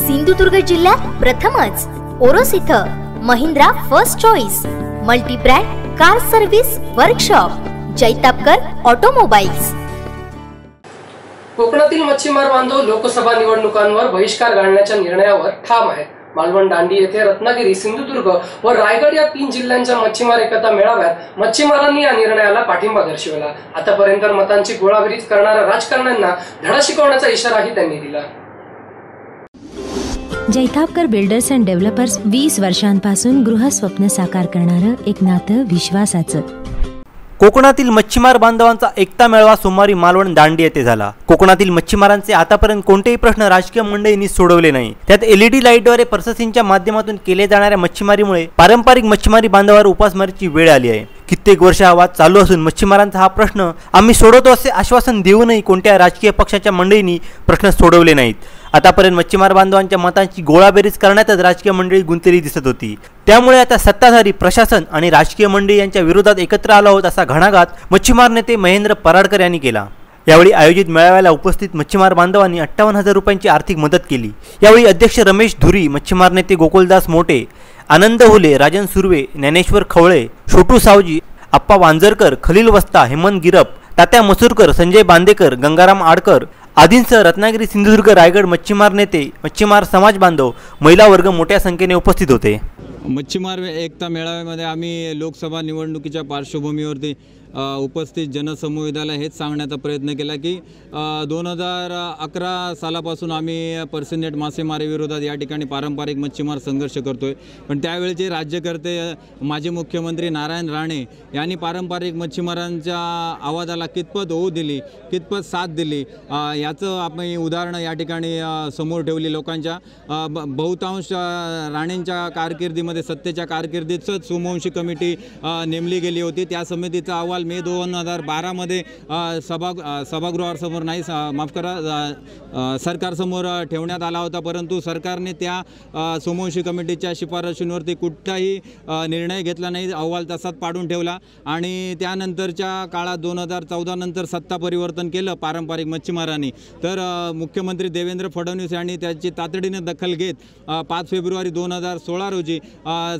सिंधुदुर्ग जिल्ह्यात प्रथमच ओरोस इथं Mahindra first choice multi brand car service workshop Jaitapkar automobiles. कोकणातील मच्छीमार बांधव लोकसभा निवडणुकांवर बहिष्कार घालण्याच्या निर्णयावर ठाम आहेत। मालवण दांडी येथे रत्नागिरी, सिंधुदुर्ग व रायगड या 3 जिल्ह्यांच्या मच्छीमार एकता मेळाव्यात मच्छीमारांनी या निर्णयाला पाठिंबा दर्शवला। आतापर्यंत मतांची गोळाबेरीज करणाऱ्या राजकारण्यांना धडा शिकवण्याचा इशाराही त्यांनी दिला। जैतापकर बिल्डर्स अँड डेव्हलपर्स 20 वर्षांपासून गृहस्वप्न साकार करणारं एक नातं विश्वासाचं। कोकणातील मच्छीमार बांधवांचा एकता मेळावा सोमवारी मालवण दांडी येथे झाला। कोकणातील मच्छीमारांचे आतापर्यंत कोणतेही प्रश्न राजकीय मंडळींनी सोडवले नाही। त्यात LED लाईटद्वारे प्रशासनाच्या माध्यमातून केले जाणाऱ्या मच्छीमारीमुळे पारंपरिक मच्छीमारी बांधवांवर उपासमारीची वेळ आली आहे। कित्येक वर्ष हा वाद चालू असून मच्छीमारांचा हा प्रश्न आम्ही सोडवतो असे आश्वासन देऊनही कोणत्या राजकीय पक्षाच्या मंडळींनी प्रश्न सोडवले नाहीत। आतापर्यंत मच्छीमार बांधवांच्या मतांची गोळाबेरीज करण्यातच राजकीय मंडळी गुंतलेली दिसत होती। त्यामुळे आता सत्ताधारी, प्रशासन आणि राजकीय मंडळी यांच्या विरोधात एकत्र आलो आहोत असा घणाघात मच्छीमार नेते महेंद्र पराडकर यांनी केला। यावेळी आयोजित मेळाव्याला उपस्थित मच्छीमार बांधवांनी 58,000 रुपयांची आर्थिक मदत केली। यावेळी अध्यक्ष रमेश धुरी, मच्छीमार नेते गोकुलदास मोटे, आनंद हुले, राजन सुर्वे, ज्ञानेश्वर खवळे, छोटू सावजी, आप्पा वांजरकर, खलील वस्ता, हेमंत गिरप, तात्या मसूरकर, संजय बांदेकर, गंगाराम आडकर आदींसह रत्नागिरी, सिंधुदुर्ग, रायगड मच्छीमार नेते, मच्छीमार समाज बांधव, महिला वर्ग मोठ्या संख्येने उपस्थित होते। मच्छीमार एकता मेळाव्यामध्ये आम्ही लोकसभा निवडणुकीच्या पार्श्वभूमीवरती उपस्थित जनसमुदायाला हेच सांगण्याचा प्रयत्न केला की 2011 सालापासून आम्ही पर्सिनेट मासेमारीविरोधात या ठिकाणी पारंपरिक मच्छीमार संघर्ष करतोय। पण त्यावेळेचे राज्यकर्ते माजी मुख्यमंत्री नारायण राणे यांनी पारंपरिक मच्छीमारांच्या आवाजाला कितपत होऊ दिली, कितपत साथ दिली याचं आपण उदाहरणं या ठिकाणी समोर ठेवली। लोकांच्या बहुतांश राणेंच्या कारकिर्दीमध्ये, सत्तेच्या कारकिर्दीतच सोमवंशी कमिटी नेमली गेली होती। त्या समितीचा अहवाल मे 2012 मध्ये सभागृहासमोर नाही, माफ करा, सरकारसमोर ठेवण्यात आला होता। परंतु सरकारने त्या सोमवंशी कमिटीच्या शिफारशींवरती कुठलाही निर्णय घेतला नाही, अहवाल तसाच पाडून ठेवला। आणि त्यानंतरच्या काळात 2014 नंतर सत्ता परिवर्तन केलं पारंपरिक मच्छीमारांनी। तर मुख्यमंत्री देवेंद्र फडणवीस यांनी त्याची तातडीने दखल घेत 5 फेब्रुवारी 2016 रोजी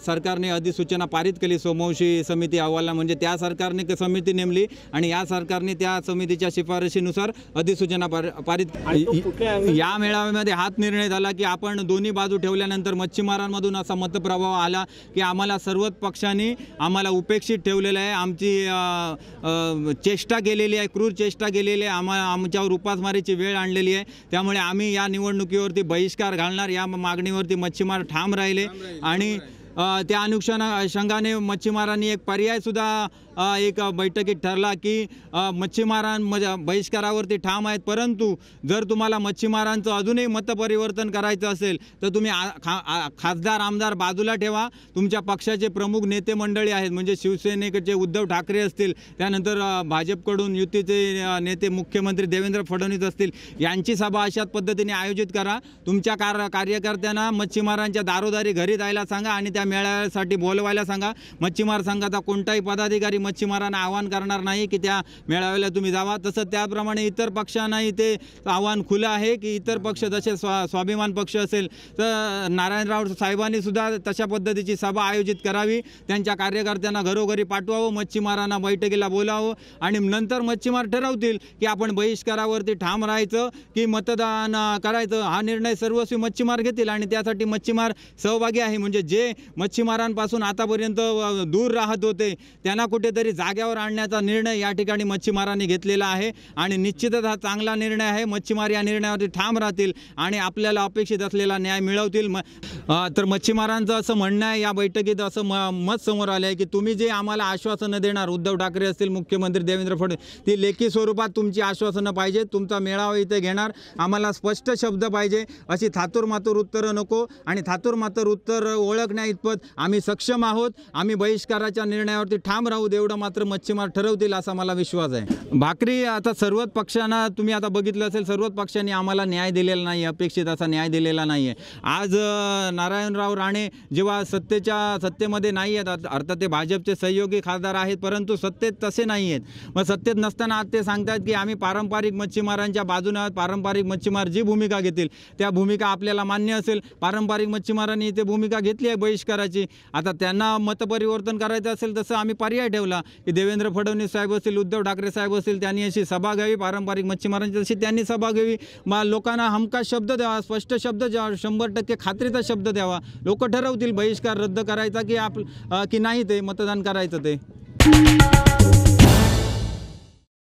सरकारने अधिसूचना पारित केली सोमवंशी समिती अहवाला। म्हणजे त्या सरकारने समिती नेमली आणि या सरकारने त्या समितीच्या शिफारशीनुसार अधिसूचना पारित। या मेळाव्यामध्ये हाच निर्णय झाला की आपण दोन्ही बाजू ठेवल्यानंतर मच्छीमारांमधून असा मतप्रभाव आला की आम्हाला सर्वच पक्षांनी आम्हाला उपेक्षित ठेवलेलं आहे, आमची चेष्टा केलेली आहे, क्रूर चेष्टा केलेली आहे, आमच्यावर उपासमारीची वेळ आणलेली आहे। त्यामुळे आम्ही या निवडणुकीवरती बहिष्कार घालणार, या मागणीवरती मच्छीमार ठाम राहिले। आणि त्या अनुषंगाने मच्छीमारांनी एक पर्यायसुद्धा एक बैठकीत ठरला की बहिष्कारावरती ठाम आहेत, परंतु जर तुम्हाला मच्छीमारांचं अजूनही मतपरिवर्तन करायचं असेल तर तुम्ही खासदार आमदार बाजूला ठेवा, तुमच्या पक्षाचे प्रमुख नेते मंडळी आहेत, म्हणजे शिवसेनेचे उद्धव ठाकरे असतील, त्यानंतर भाजपकडून युतीचे नेते मुख्यमंत्री देवेंद्र फडणवीस असतील, यांची सभा अशाच पद्धतीने आयोजित करा। तुमच्या कार्यकर्त्यांना मच्छीमारांच्या दारोदारी घरी जायला सांगा आणि त्या मेळाव्यासाठी बोलवायला सांगा। मच्छीमार संघाचा कोणताही पदाधिकारी मच्छीमारांना आवाहन करणार नाही की त्या मेळाव्याला तुम्ही जावा। तसंच त्याप्रमाणे इतर पक्षांनाही ते आव्हान खुलं आहे की इतर पक्ष जसे स्वाभिमान पक्ष असेल तर नारायणराव साहेबांनी सुद्धा तशा पद्धतीची सभा आयोजित करावी, त्यांच्या कार्यकर्त्यांना घरोघरी पाठवावं, मच्छीमारांना बैठकीला बोलावं आणि नंतर मच्छीमार ठरवतील की आपण बहिष्कारावरती ठाम राहायचं की मतदान करायचं। हा निर्णय सर्वस्वी मच्छीमार घेतील आणि त्यासाठी मच्छीमार सहभागी आहे। म्हणजे जे मच्छीमारांपासून आतापर्यंत दूर राहत होते त्यांना कुठेतरी जाग्यावर आणण्याचा निर्णय या ठिकाणी मच्छीमारांनी घेतलेला आहे आणि निश्चितच हा चांगला निर्णय आहे। मच्छीमार या निर्णयावरती ठाम राहतील आणि आपल्याला अपेक्षित असलेला न्याय मिळवतील। तर मच्छीमारांचं असं म्हणणं आहे, या बैठकीत असं मत समोर आले आहे की तुम्ही जे आम्हाला आश्वासनं देणार, उद्धव ठाकरे असतील, मुख्यमंत्री देवेंद्र फडणवीस, ती लेखी स्वरूपात तुमची आश्वासनं पाहिजे। तुमचा मेळावा इथे घेणार, आम्हाला स्पष्ट शब्द पाहिजे, अशी थातूर मातूर उत्तरं नको आणि थातूर मातूर उत्तर ओळखण्या मार्फत आम्ही सक्षम आहोत. आम्ही बहिष्काराच्या निर्णयावरती ठाम राहू, एवढं मात्र मच्छीमार ठरवतील असा मला विश्वास आहे. भाकरी आता सर्वच पक्षांना तुम्ही आता बघितलं असेल, सर्वच पक्षांनी आम्हाला न्याय दिलेला नाही, अपेक्षित असा न्याय दिलेला नाही आहे. आज नारायणराव राणे जेव्हा सत्तेमध्ये नाही आहेत, अर्थात ते भाजपचे सहयोगी खासदार आहेत, परंतु सत्तेत तसे नाही आहेत. मग सत्तेत नसताना आज ते सांगतात की आम्ही पारंपरिक मच्छीमारांच्या बाजूने आहोत. पारंपरिक मच्छीमार जी भूमिका घेतील त्या भूमिका आपल्याला मान्य असेल. पारंपरिक मच्छीमारांनी ते भूमिका घेतली आहे बहिष्काराची. आता त्यांना मतपरिवर्तन करायचं असेल तसं आम्ही पर्याय ठेवला की देवेंद्र फडणवीस साहेब असतील, उद्धव ठाकरे साहेब असतील, त्यांनी अशी सभा घ्यावी पारंपरिक मच्छीमारांची, तशी त्यांनी सभा घ्यावी. लोकांना हमखास शब्द द्यावा, स्पष्ट शब्द द्यावा, 100% खात्रीचा शब्द द्यावा. लोक ठरवतील बहिष्कार रद्द करायचा की नाही, ते मतदान करायचं ते.